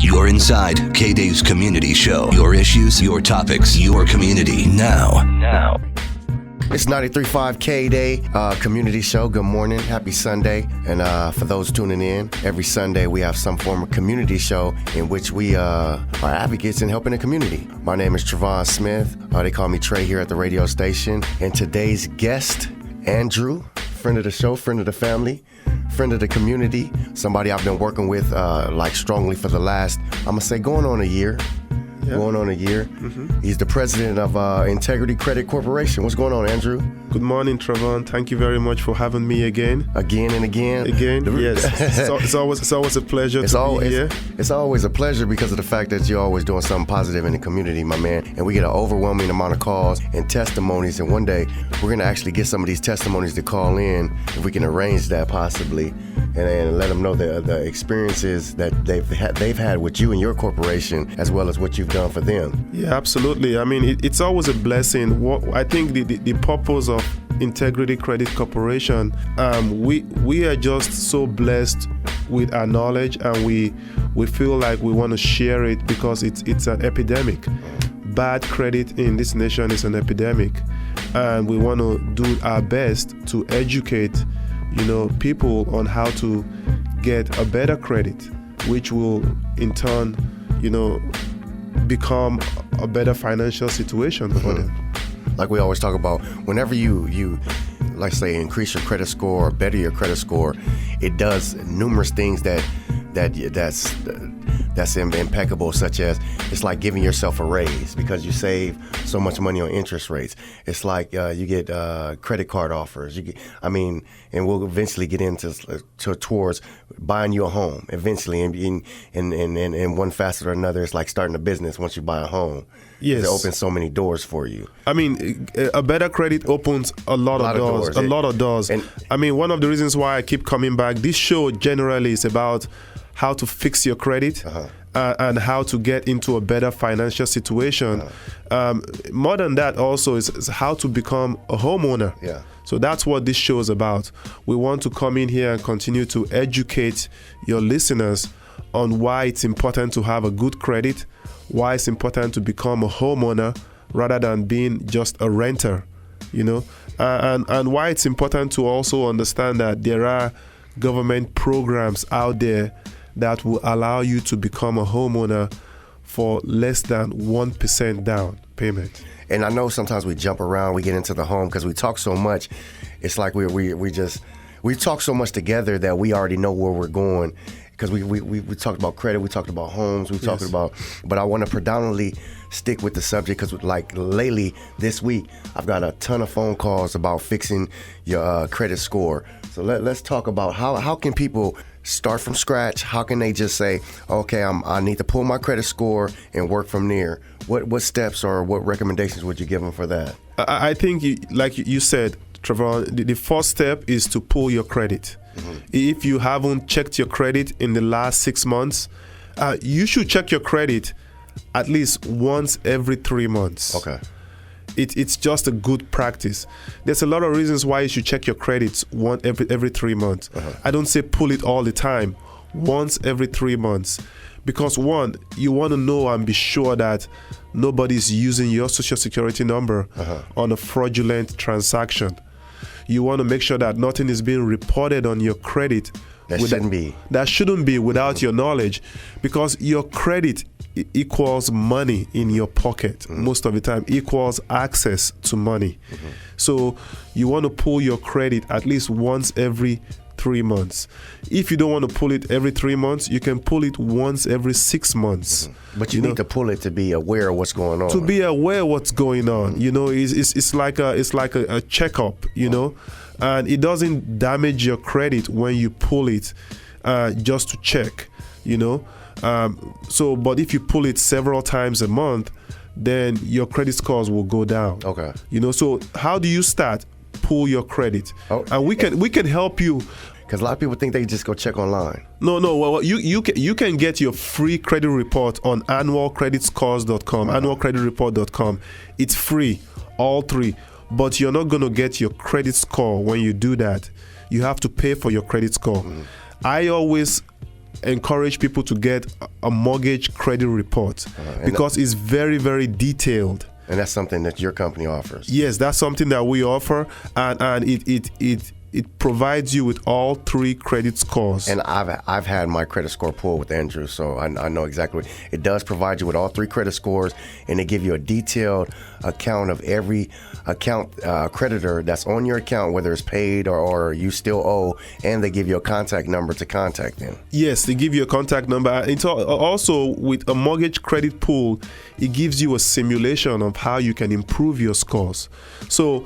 You're inside KDAY's Community Show. Your issues, your topics, your community. Now. It's 93.5 KDAY Community Show. Good morning. Happy Sunday. And for those tuning in, every Sunday we have some form of community show in which we are advocates in helping the community. My name is Trevon Smith. They call me Trey here at the radio station. And today's guest, Andrew, friend of the show, friend of the family, friend of the community, somebody I've been working with strongly for the last, I'm going to say going on a year. Mm-hmm. He's the president of Integrity Credit Corporation. What's going on, Andrew? Good morning, Trevon. Thank you very much for having me again. Again and again? Yes. It's always a pleasure to be here. It's always a pleasure because of the fact that you're always doing something positive in the community, my man. And we get an overwhelming amount of calls and testimonies. And one day, we're going to actually get some of these testimonies to call in, if we can arrange that possibly, and let them know the experiences that they've had with you and your corporation, as well as what you've done for them. Yeah, absolutely. I mean, it's always a blessing. I think the purpose of Integrity Credit Corporation, we are just so blessed with our knowledge, and we feel like we want to share it because it's an epidemic. Bad credit in this nation is an epidemic, and we want to do our best to educate people on how to get a better credit, which will in turn become a better financial situation for them. Like we always talk about, whenever you like say increase your credit score or better your credit score, it does numerous things that's impeccable, such as it's like giving yourself a raise because you save so much money on interest rates. It's like you get credit card offers. And we'll eventually get into towards buying you a home eventually, and one facet or another. It's like starting a business once you buy a home. Yes. It opens so many doors for you. I mean, a better credit opens a lot of doors. And I mean, one of the reasons why I keep coming back, this show generally is about how to fix your credit and how to get into a better financial situation. More than that, also is how to become a homeowner. Yeah. So that's what this show is about. We want to come in here and continue to educate your listeners on why it's important to have a good credit, why it's important to become a homeowner rather than being just a renter, and why it's important to also understand that there are government programs out there that will allow you to become a homeowner for less than 1% down payment. And I know sometimes we jump around, we get into the home because we talk so much. It's like we talk so much together that we already know where we're going. Because we talked about credit, we talked about homes, but I want to predominantly stick with the subject because like lately this week, I've got a ton of phone calls about fixing your credit score. So let's talk about how can people start from scratch? How can they just say, okay, I need to pull my credit score and work from there? What steps or what recommendations would you give them for that? I think, like you said, Trevor, the first step is to pull your credit. Mm-hmm. If you haven't checked your credit in the last 6 months, you should check your credit at least once every 3 months. Okay. It's just a good practice. There's a lot of reasons why you should check your credits every 3 months. I don't say pull it all the time. Once every 3 months. Because one, you want to know and be sure that nobody's using your social security number on a fraudulent transaction. You want to make sure that nothing is being reported on your credit. That shouldn't be without your knowledge, because your credit equals money in your pocket most of the time, equals access to money. So you want to pull your credit at least once every 3 months. If you don't want to pull it every 3 months, you can pull it once every 6 months. But you need to pull it to be aware of what's going on. To be aware of what's going on, it's like a checkup, and it doesn't damage your credit when you pull it just to check, but if you pull it several times a month, then your credit scores will go down. Okay. So how do you start? Pull your credit, and we can help you. Because a lot of people think they just go check online. No. Well, you can get your free credit report on annualcreditscores.com, annualcreditreport.com. It's free, all three. But you're not going to get your credit score when you do that. You have to pay for your credit score. I always encourage people to get a mortgage credit report because it's very, very detailed. And that's something that your company offers. Yes, that's something that we offer, and it provides you with all 3 credit scores. And I've had my credit score pulled with Andrew, so I know exactly what it does. Provide you with all 3 credit scores, and they give you a detailed account of every account creditor that's on your account, whether it's paid or you still owe, and they give you a contact number to contact them. Yes, they give you a contact number. It's also with a mortgage credit pool, it gives you a simulation of how you can improve your scores. So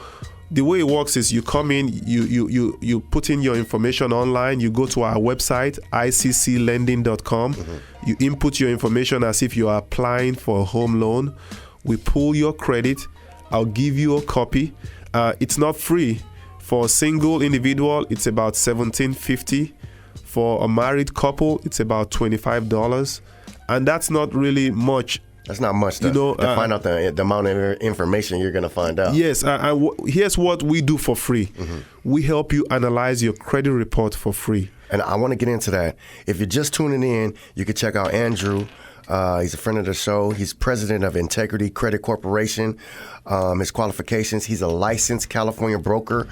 the way it works is you come in, you put in your information online, you go to our website, icclending.com, you input your information as if you are applying for a home loan. We pull your credit, I'll give you a copy. It's not free. For a single individual, it's about $17.50. For a married couple, it's about $25. And that's not really much. That's not much to find out the amount of information you're going to find out. Yes, here's what we do for free. We help you analyze your credit report for free. And I want to get into that. If you're just tuning in, you can check out Andrew. He's a friend of the show. He's president of Integrity Credit Corporation. His qualifications, he's a licensed California broker.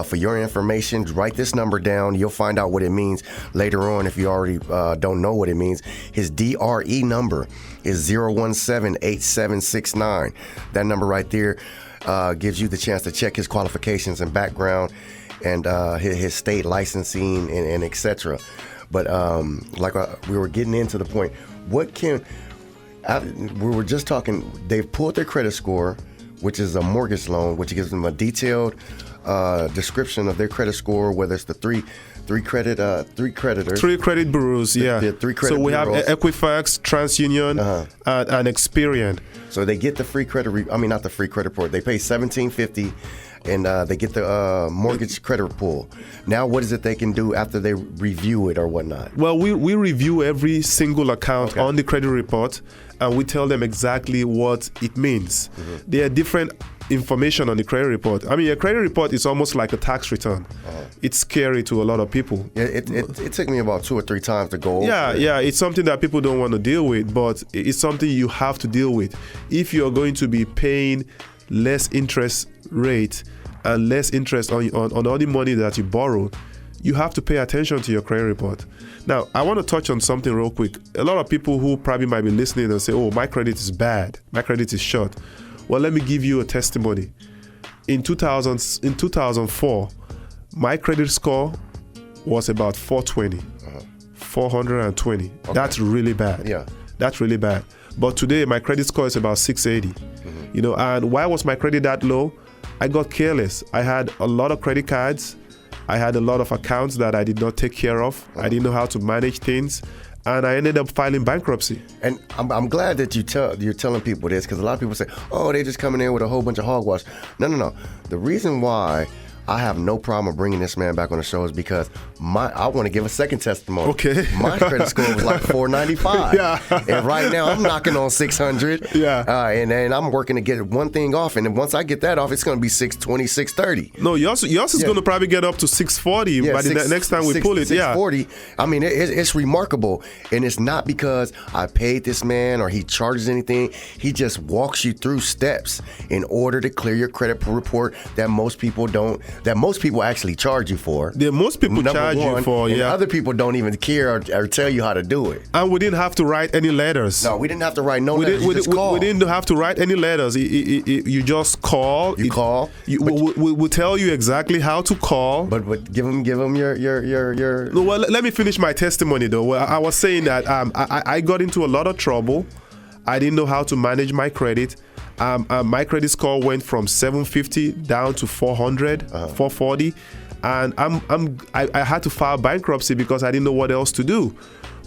For your information, write this number down. You'll find out what it means later on if you already don't know what it means. His DRE number is 017-8769. That number right there gives you the chance to check his qualifications and background and his state licensing and et cetera. But we were getting into the point, we were just talking, they've pulled their credit score, which is a mortgage loan, which gives them a detailed description of their credit score, whether it's the three creditors. 3 credit bureaus, yeah. The 3 credit so we bureaus. have Equifax, TransUnion, and Experian. So they get the free credit, not the free credit report. They pay $17.50, and they get the mortgage credit pool. Now, what is it they can do after they review it or whatnot? Well, we review every single account on the credit report, and we tell them exactly what it means. There are different information on the credit report. I mean, a credit report is almost like a tax return. It's scary to a lot of people. It took me about 2 or 3 times to go over. Yeah, it's something that people don't want to deal with, but it's something you have to deal with. If you're going to be paying less interest rate and less interest on all the money that you borrow, you have to pay attention to your credit report. Now, I want to touch on something real quick. A lot of people who probably might be listening and say, oh, my credit is bad, my credit is short. Well, let me give you a testimony. In 2004, my credit score was about 420. 420. Okay. That's really bad. Yeah. That's really bad. But today, my credit score is about 680. And why was my credit that low? I got careless. I had a lot of credit cards. I had a lot of accounts that I did not take care of. I didn't know how to manage things. And I ended up filing bankruptcy. And I'm glad that you're telling people this, because a lot of people say, oh, they're just coming in with a whole bunch of hogwash. No. The reason why I have no problem bringing this man back on the show is because I want to give a second testimony. Okay. My credit score was like 495. Yeah. And right now I'm knocking on 600. Yeah. And I'm working to get one thing off. And then once I get that off, it's going to be 620, 630. No, yours is going to probably get up to 640 by the next time we pull it. 640. Yeah. I mean, it's remarkable. And it's not because I paid this man or he charges anything. He just walks you through steps in order to clear your credit report that most people don't. That most people actually charge you for. Yeah, most people charge you for, and other people don't even care or tell you how to do it. And we didn't have to write any letters. No, we didn't have to write letters. You just call. We didn't have to write any letters. You just call. You call. We'll tell you exactly how to call. But give them your. No, well, let me finish my testimony though. Well, I was saying that I got into a lot of trouble. I didn't know how to manage my credit. My credit score went from 750 down to 400, 440, and I had to file bankruptcy because I didn't know what else to do.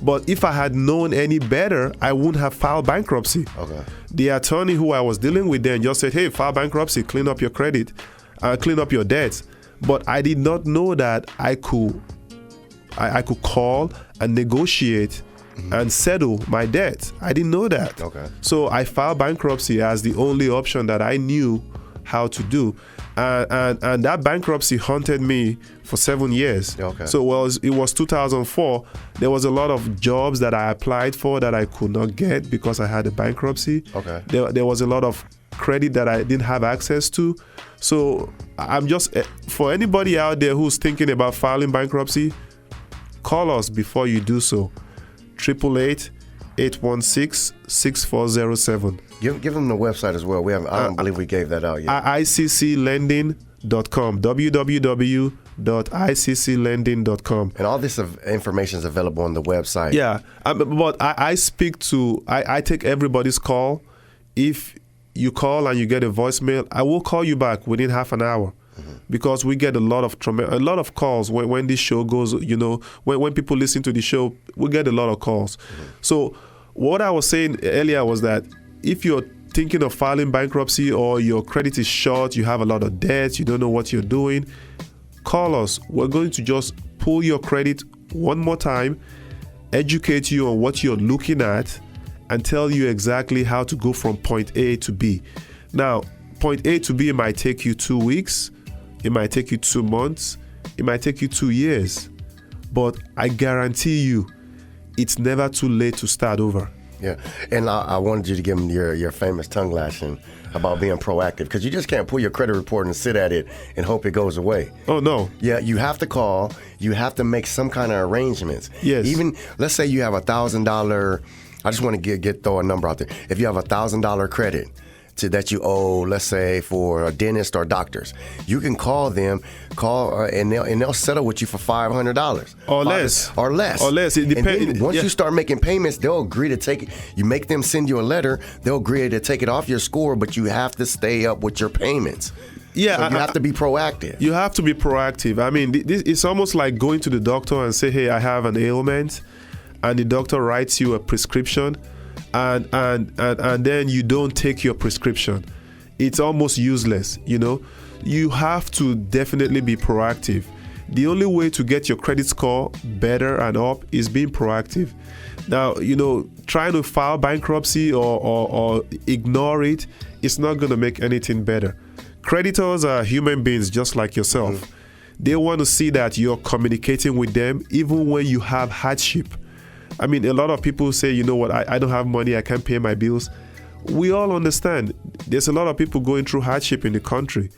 But if I had known any better, I wouldn't have filed bankruptcy. Okay. The attorney who I was dealing with then just said, "Hey, file bankruptcy, clean up your credit, clean up your debts." But I did not know that I could call and negotiate and settle my debt. I didn't know that. Okay. So I filed bankruptcy as the only option that I knew how to do. And that bankruptcy haunted me for 7 years. Okay. So it was 2004. There was a lot of jobs that I applied for that I could not get because I had a bankruptcy. Okay. There was a lot of credit that I didn't have access to. So I'm just, for anybody out there who's thinking about filing bankruptcy, call us before you do so. 888-816-6407. Give them the website as well. I don't believe we gave that out yet. ICClending.com. www.icclending.com. And all this information is available on the website. Yeah, but I take everybody's call. If you call and you get a voicemail, I will call you back within half an hour. Because we get a lot of calls when this show goes, when people listen to the show, we get a lot of calls. So what I was saying earlier was that if you're thinking of filing bankruptcy or your credit is short, you have a lot of debt, you don't know what you're doing, call us. We're going to just pull your credit one more time, educate you on what you're looking at, and tell you exactly how to go from point A to B. Now, point A to B might take you 2 weeks. It might take you 2 months. It might take you 2 years. But I guarantee you, it's never too late to start over. Yeah. And I wanted you to give them your famous tongue lashing about being proactive, because you just can't pull your credit report and sit at it and hope it goes away. Oh, no. Yeah, you have to call. You have to make some kind of arrangements. Yes. Even, let's say you have $1,000. I just want to throw a number out there. If you have $1,000 credit that you owe, let's say, for a dentist or doctors, you can call them, and they'll settle with you for $500 or less. Or less. It depends. And then once you start making payments, they'll agree to take it. You make them send you a letter. They'll agree to take it off your score, but you have to stay up with your payments. Yeah, so you have to be proactive. You have to be proactive. I mean, it's almost like going to the doctor and say, "Hey, I have an ailment," and the doctor writes you a prescription. And then you don't take your prescription. It's almost useless, You have to definitely be proactive. The only way to get your credit score better and up is being proactive. Now, trying to file bankruptcy or ignore it, it's not going to make anything better. Creditors are human beings just like yourself. They want to see that you're communicating with them even when you have hardship. I mean, a lot of people say, you know what, I don't have money, I can't pay my bills. We all understand. There's a lot of people going through hardship in the country.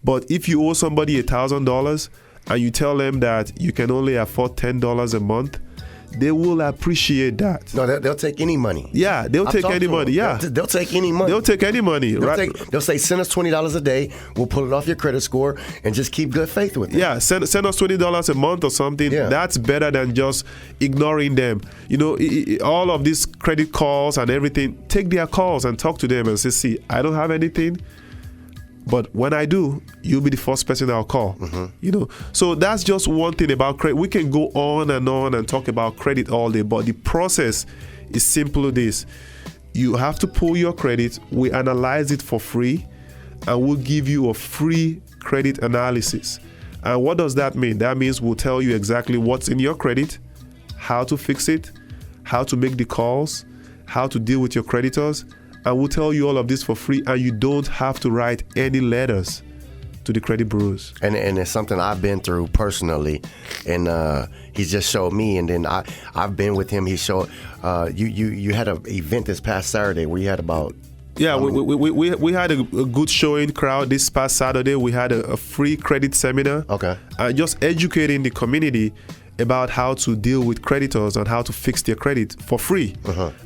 But if you owe somebody $1,000 and you tell them that you can only afford $10 a month, they will appreciate that. No, they'll take any money. Yeah, they'll take any money. Yeah, they'll take any money. They'll take any money. They'll say, send us $20 a day. We'll pull it off your credit score and just keep good faith with it. Yeah, send us $20 a month or something. Yeah. That's better than just ignoring them. All of these credit calls and everything, take their calls and talk to them and say, see, I don't have anything. But when I do, you'll be the first person I'll call. So that's just one thing about credit. We can go on and talk about credit all day, but the process is simply this. You have to pull your credit. We analyze it for free, and we'll give you a free credit analysis. And what does that mean? That means we'll tell you exactly what's in your credit, how to fix it, how to make the calls, how to deal with your creditors. And we'll tell you all of this for free, and you don't have to write any letters to the credit bureaus. And it's something I've been through personally, and he's just showed me, and then I've been with him. He showed you had an event this past Saturday where you had about. Yeah, we had a good showing crowd this past Saturday. We had a free credit seminar. Okay. Just educating the community about how to deal with creditors and how to fix their credit for free.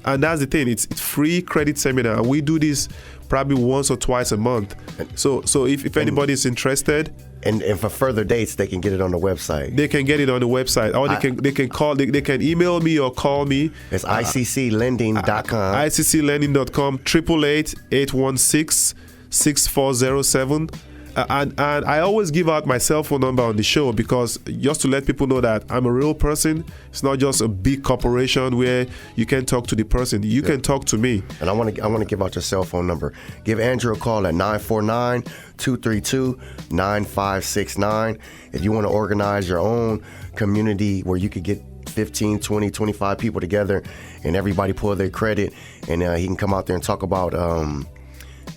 And that's the thing, it's free credit seminar. And we do this probably once or twice a month. So if anybody is interested, and for further dates, they can get it on the website. They can get it on the website, or they can call. They can email me or call me. It's icclending.com. icclending.com. 888-816-6407. And I always give out my cell phone number on the show, because just to let people know that I'm a real person. It's not just a big corporation where you can talk to the person. You can talk to me. And I want to give out your cell phone number. Give Andrew a call at 949-232-9569. If you want to organize your own community where you could get 15, 20, 25 people together and everybody pull their credit, and he can come out there and talk about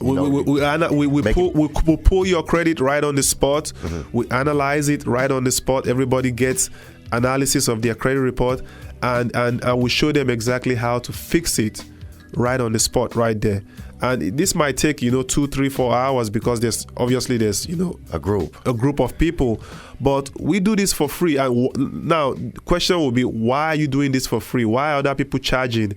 We pull your credit right on the spot. We analyze it right on the spot. Everybody gets analysis of their credit report, and we show them exactly how to fix it right on the spot, right there. And this might take 2, 3, 4 hours because there's a group of people, but we do this for free. And now the question will be, why are you doing this for free? Why are other people charging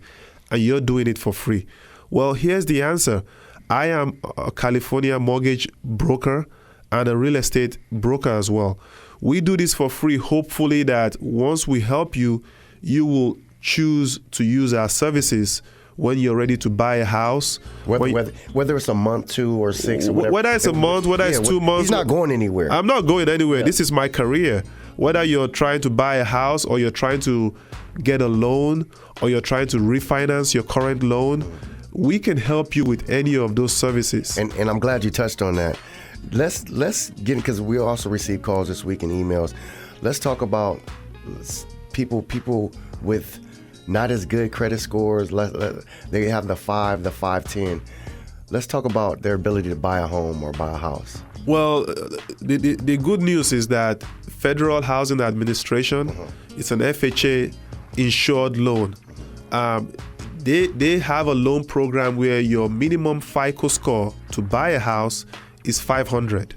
and you're doing it for free? Well, here's the answer. I am a California mortgage broker and a real estate broker as well. We do this for free, hopefully that once we help you, you will choose to use our services when you're ready to buy a house. Whether it's a month, 2 or 6, or whatever. Whether it's a month, whether it's 2 months. He's not going anywhere. I'm not going anywhere. Yeah. This is my career. Whether you're trying to buy a house or you're trying to get a loan or you're trying to refinance your current loan, we can help you with any of those services. And I'm glad you touched on that. Let's get, because we also received calls this week and emails. Let's talk about people with not as good credit scores. They have the 510. Let's talk about their ability to buy a home or buy a house. Well, the good news is that Federal Housing Administration, it's an FHA insured loan. They have a loan program where your minimum FICO score to buy a house is 500.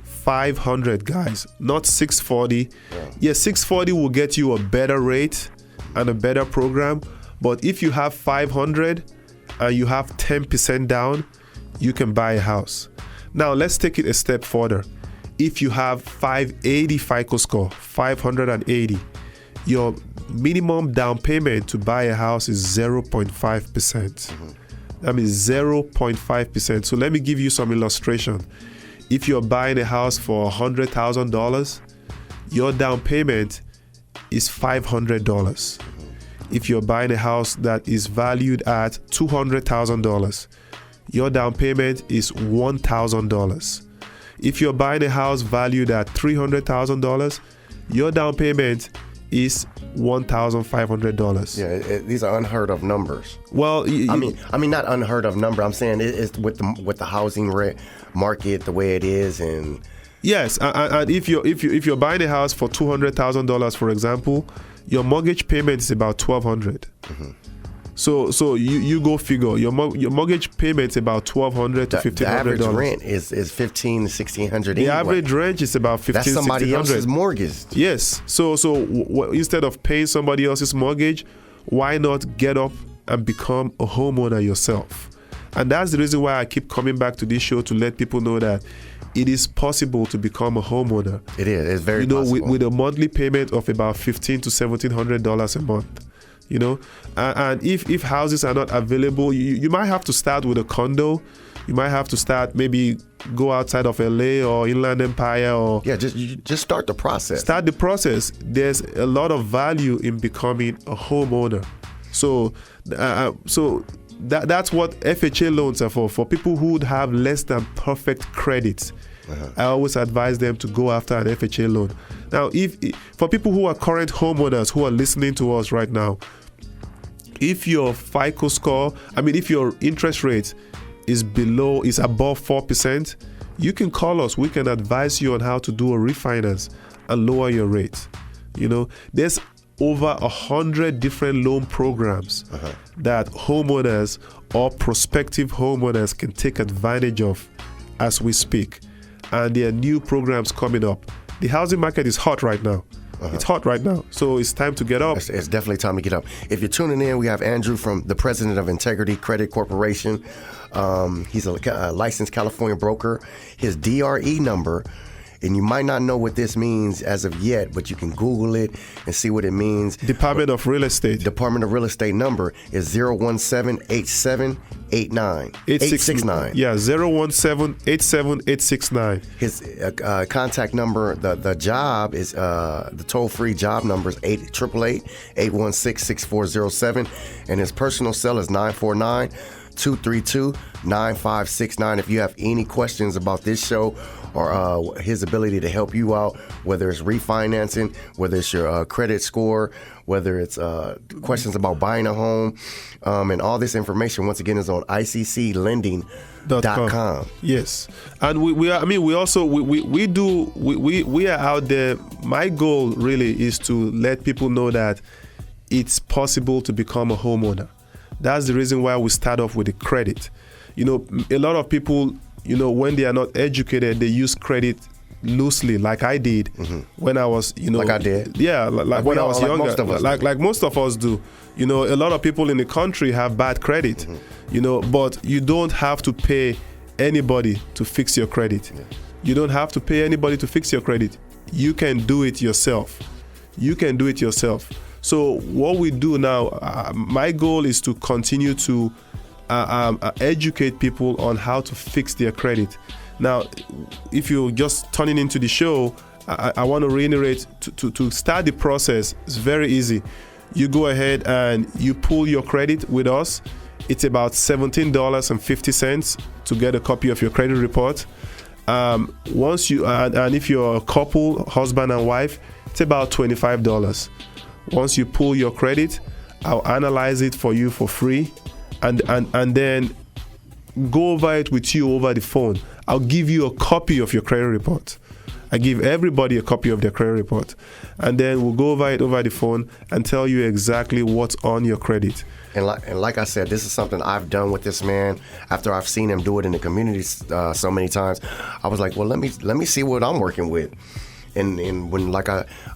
500, guys, not 640. Yeah, 640 will get you a better rate and a better program. But if you have 500 and you have 10% down, you can buy a house. Now, let's take it a step further. If you have 580 FICO score, 580, your minimum down payment to buy a house is 0.5%. That means 0.5%. So let me give you some illustration. If you're buying a house for $100,000, your down payment is $500. If you're buying a house that is valued at $200,000, your down payment is $1,000. If you're buying a house valued at $300,000, your down payment is $1,500. Yeah, these are unheard of numbers. Well, I mean, not unheard of number. I'm saying it's with the housing market the way it is, and yes, and if you're buying a house for $200,000, for example, your mortgage payment is about $1,200. So you go figure. Your mortgage payment is about $1,200 to $1,500. The average rent is $1,500 to $1,600. The average rent is about $1,500. That's somebody else's mortgage. Yes. So instead of paying somebody else's mortgage, why not get up and become a homeowner yourself? And that's the reason why I keep coming back to this show, to let people know that it is possible to become a homeowner. It is. It's very possible. With a monthly payment of about $1,500 to $1,700 a month. And if houses are not available, you might have to start with a condo. You might have to maybe go outside of LA or Inland Empire, or just start the process. Start the process. There's a lot of value in becoming a homeowner. So that's what FHA loans are for people who would have less than perfect credit. I always advise them to go after an FHA loan. Now, for people who are current homeowners who are listening to us right now, if your FICO score, if your interest rate is above 4%, you can call us. We can advise you on how to do a refinance and lower your rate. There's over 100 different loan programs that homeowners or prospective homeowners can take advantage of as we speak. And there are new programs coming up. The housing market is hot right now. It's hot right now. So it's time to get up. It's definitely time to get up. If you're tuning in, we have Andrew, from the president of Integrity Credit Corporation. He's a licensed California broker. His DRE number, and you might not know what this means as of yet, but you can Google it and see what it means. Department of Real Estate number is 017-8789-869. Yeah, 017-87869. His contact number, the job is the toll-free job number is 888-816-6407, and his personal cell is 949-232-9569. If you have any questions about this show or his ability to help you out, whether it's refinancing, whether it's your credit score, whether it's questions about buying a home, and all this information once again is on ICClending.com. Yes, and we are out there. My goal really is to let people know that it's possible to become a homeowner. That's the reason why we start off with the credit. A lot of people, when they are not educated, they use credit loosely, like I did when I was, like I did. Yeah, like when I was younger, most of us like most of us do. A lot of people in the country have bad credit, but you don't have to pay anybody to fix your credit. Yeah. You don't have to pay anybody to fix your credit. You can do it yourself. So what we do now, my goal is to continue to educate people on how to fix their credit. Now, if you're just turning into the show, I want to reiterate, to start the process, it's very easy. You go ahead and you pull your credit with us. It's about $17.50 to get a copy of your credit report. Once you and if you're a couple, husband and wife, it's about $25. Once you pull your credit, I'll analyze it for you for free, and then go over it with you over the phone. I'll give you a copy of your credit report. I give everybody a copy of their credit report, and then we'll go over it over the phone and tell you exactly what's on your credit. And like I said, this is something I've done with this man. After I've seen him do it in the community so many times, I was like, well, let me see what I'm working with. And when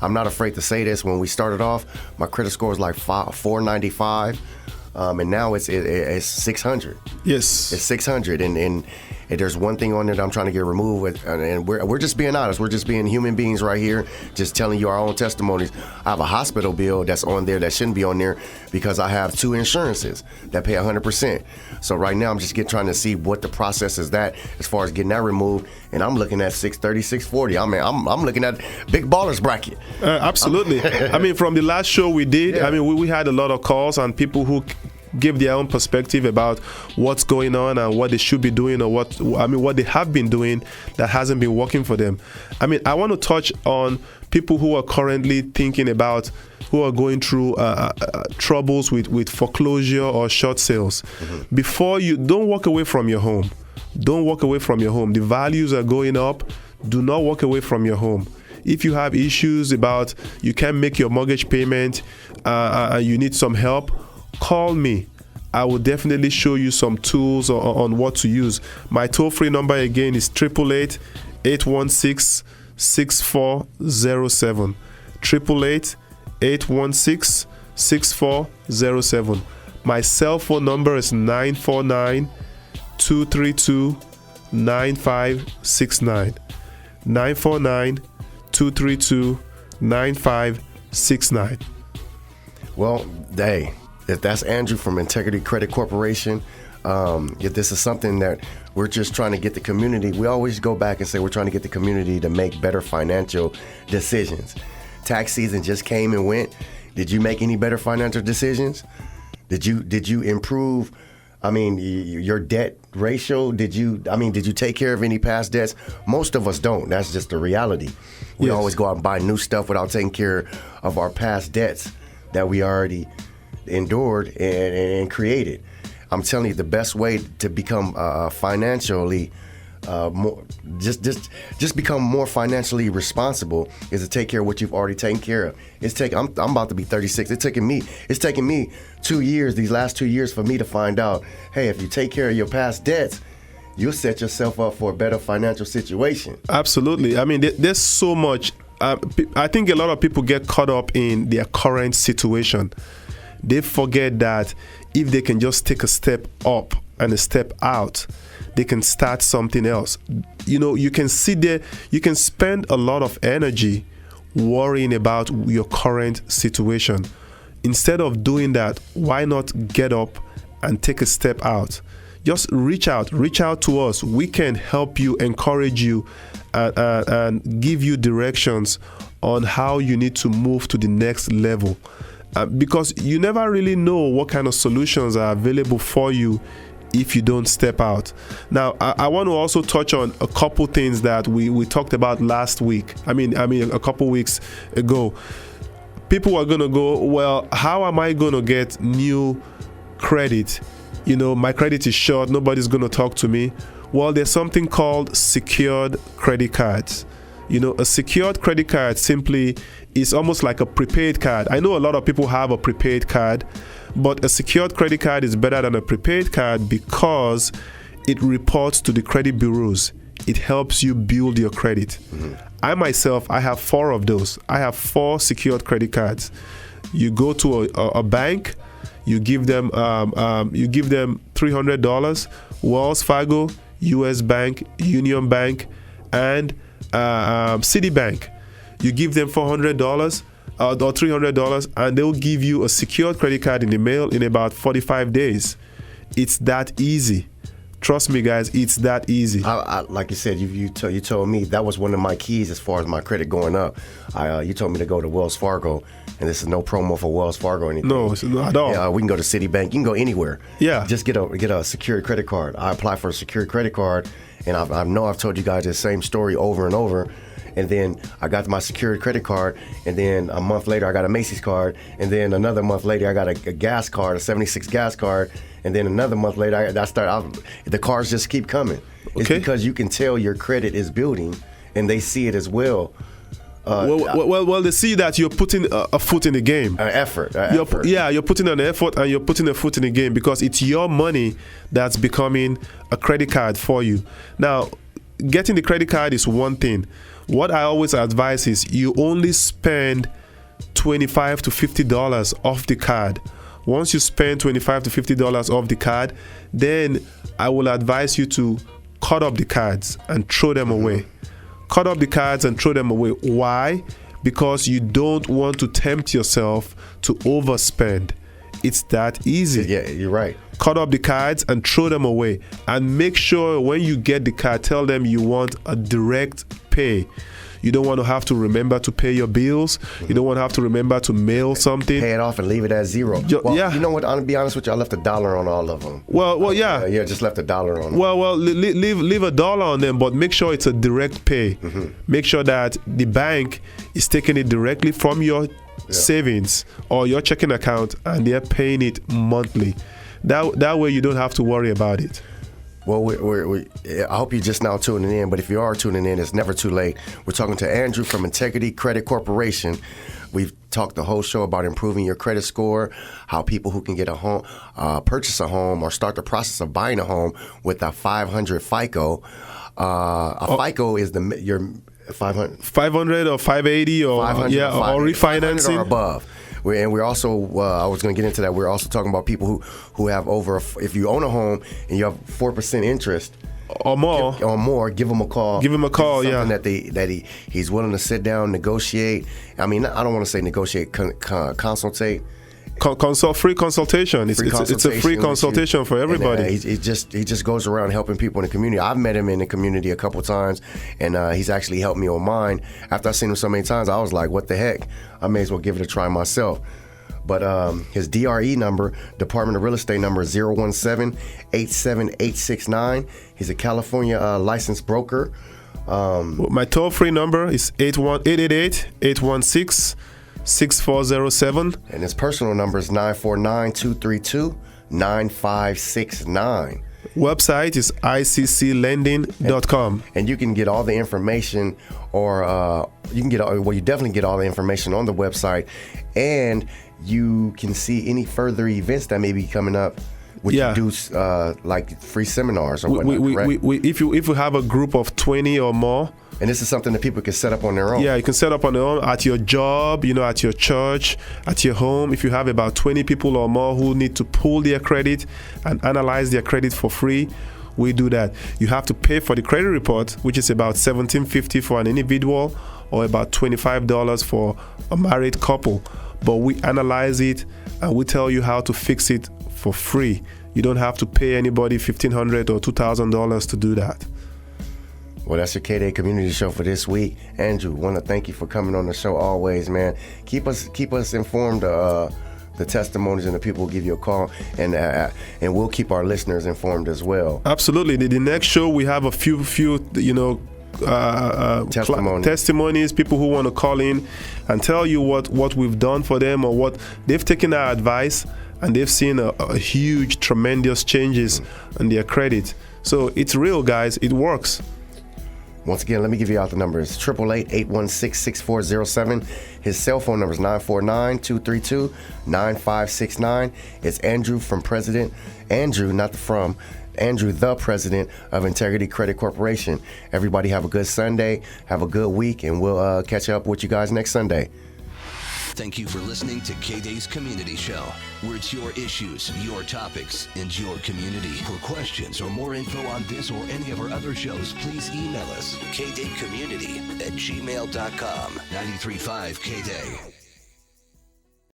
I'm not afraid to say this, when we started off, my credit score was like 495, and now it's 600. Yes, it's 600, and there's one thing on there that I'm trying to get removed with, and we're just being honest. We're just being human beings right here, just telling you our own testimonies. I have a hospital bill that's on there that shouldn't be on there because I have 2 insurances that pay 100%. So right now I'm just trying to see what the process is that as far as getting that removed, and I'm looking at 630, 640. I mean, I'm looking at big ballers bracket. Absolutely. I mean, from the last show we did, yeah. I mean, we had a lot of calls and people who give their own perspective about what's going on and what they should be doing, or what they have been doing that hasn't been working for them. I mean, I want to touch on people who are currently thinking about, who are going through troubles with foreclosure or short sales. Mm-hmm. Before you, don't walk away from your home. Don't walk away from your home. The values are going up. Do not walk away from your home. If you have issues about you can't make your mortgage payment and you need some help, call me. I will definitely show you some tools on what to use. My toll-free number again is 888-816-6407. 888-816-6407. My cell phone number is 949-232-9569. 949-232-9569. Well, hey, that's Andrew from Integrity Credit Corporation. If this is something that we're just trying to get the community, we always go back and say we're trying to get the community to make better financial decisions. Tax season just came and went. Did you make any better financial decisions? Did you improve, your debt ratio? Did you take care of any past debts? Most of us don't. That's just the reality. We always go out and buy new stuff without taking care of our past debts that we already endured and created. I'm telling you, the best way to become financially more, just become more financially responsible is to take care of what you've already taken care of. I'm about to be 36. It's taken me 2 years, these last 2 years, for me to find out, hey, if you take care of your past debts, you'll set yourself up for a better financial situation. Absolutely. I mean, there's so much. I think a lot of people get caught up in their current situation. They forget that if they can just take a step up and a step out, they can start something else. You can sit there, you can spend a lot of energy worrying about your current situation. Instead of doing that, why not get up and take a step out? Just reach out to us. We can help you, encourage you, and give you directions on how you need to move to the next level. Because you never really know what kind of solutions are available for you if you don't step out. Now, I want to also touch on a couple things that we talked about last week. A couple weeks ago. people are going to go, well, how am I going to get new credit? My credit is short. Nobody's going to talk to me. Well, there's something called secured credit cards. A secured credit card simply is almost like a prepaid card. I know a lot of people have a prepaid card, but a secured credit card is better than a prepaid card because it reports to the credit bureaus. It helps you build your credit. I myself, I have 4 of those. I have 4 secured credit cards. You go to a bank, you give them $300. Wells Fargo, U.S. Bank, Union Bank, and Citibank. You give them $400 or $300, and they'll give you a secured credit card in the mail in about 45 days. It's that easy. Trust me, guys, it's that easy. Like you said, you told me that was one of my keys as far as my credit going up. You told me to go to Wells Fargo, and this is no promo for Wells Fargo or anything. No, it's not at all. Yeah, we can go to Citibank. You can go anywhere. Yeah. Just get a secured credit card. I apply for a secured credit card, and I know I've told you guys the same story over and over. And then I got my secured credit card, and then a month later I got a Macy's card, and then another month later I got a gas card, a 76 gas card, and then another month later the cars just keep coming. It's because you can tell your credit is building, and they see it as well. Well, they see that you're putting a foot in the game. An effort. You're putting an effort and you're putting a foot in the game because it's your money that's becoming a credit card for you. Now, getting the credit card is one thing. What I always advise is you only spend $25 to $50 off the card. Once you spend $25 to $50 off the card, then I will advise you to cut up the cards and throw them away. Cut up the cards and throw them away. Why? Because you don't want to tempt yourself to overspend. It's that easy. Yeah, you're right. Cut up the cards and throw them away. And make sure when you get the card, tell them you want a direct pay. You don't want to have to remember to pay your bills. You don't want to have to remember to mail something. Pay it off and leave it at zero. You know what? I'll be honest with you. I left $1 on all of them. Well, yeah. Yeah, just left $1 on them. Well, leave $1 on them, but make sure it's a direct pay. Make sure that the bank is taking it directly from your savings or your checking account, and they're paying it monthly. That way you don't have to worry about it. Well, I hope you're just now tuning in, but if you are tuning in, it's never too late. We're talking to Andrew from Integrity Credit Corporation. We've talked the whole show about improving your credit score, how people who can get a home, purchase a home, or start the process of buying a home with a 500 FICO. FICO is your 500 or 580 or 500 or refinancing or above. We're also, I was going to get into that. We're also talking about people who have if you own a home and you have 4% interest or more, give them a call. Give him a call, that he's willing to sit down, negotiate. I mean, I don't want to say negotiate, consultate. Free consultation. It's a free consultation for everybody. And, he just goes around helping people in the community. I've met him in the community a couple times, and he's actually helped me on mine. After I've seen him so many times, I was like, what the heck? I may as well give it a try myself. But his DRE number, Department of Real Estate number, is 017-87869. He's a California licensed broker. My toll-free number is 888-816-6407. And his personal number is 949-232-9569. Website is icclending.com. And you can get all the information, or you definitely get all the information on the website, and you can see any further events that may be coming up. Which you do like free seminars or whatnot, correct? If you have a group of 20 or more. And this is something that people can set up on their own. Yeah, you can set up on their own at your job, at your church, at your home. If you have about 20 people or more who need to pull their credit and analyze their credit for free, we do that. You have to pay for the credit report, which is about $17.50 for an individual or about $25 for a married couple. But we analyze it and we tell you how to fix it for free. You don't have to pay anybody $1,500 or $2,000 to do that. Well, that's your KDAY Community Show for this week. Andrew, want to thank you for coming on the show always, man. Keep us informed. The testimonies and the people will give you a call, and we'll keep our listeners informed as well. Absolutely. The next show we have a few testimonies, people who want to call in and tell you what we've done for them, or what they've taken our advice and they've seen a huge, tremendous changes in their credit. So it's real, guys. It works. Once again, let me give you out the numbers. 888-816-6407. His cell phone number is 949-232-9569. It's Andrew from President. Andrew, not the from. Andrew, the president of Integrity Credit Corporation. Everybody have a good Sunday. Have a good week, and we'll catch up with you guys next Sunday. Thank you for listening to KDAY's Community Show, where it's your issues, your topics, and your community. For questions or more info on this or any of our other shows, please email us, kdaycommunity@gmail.com. 93.5 KDAY.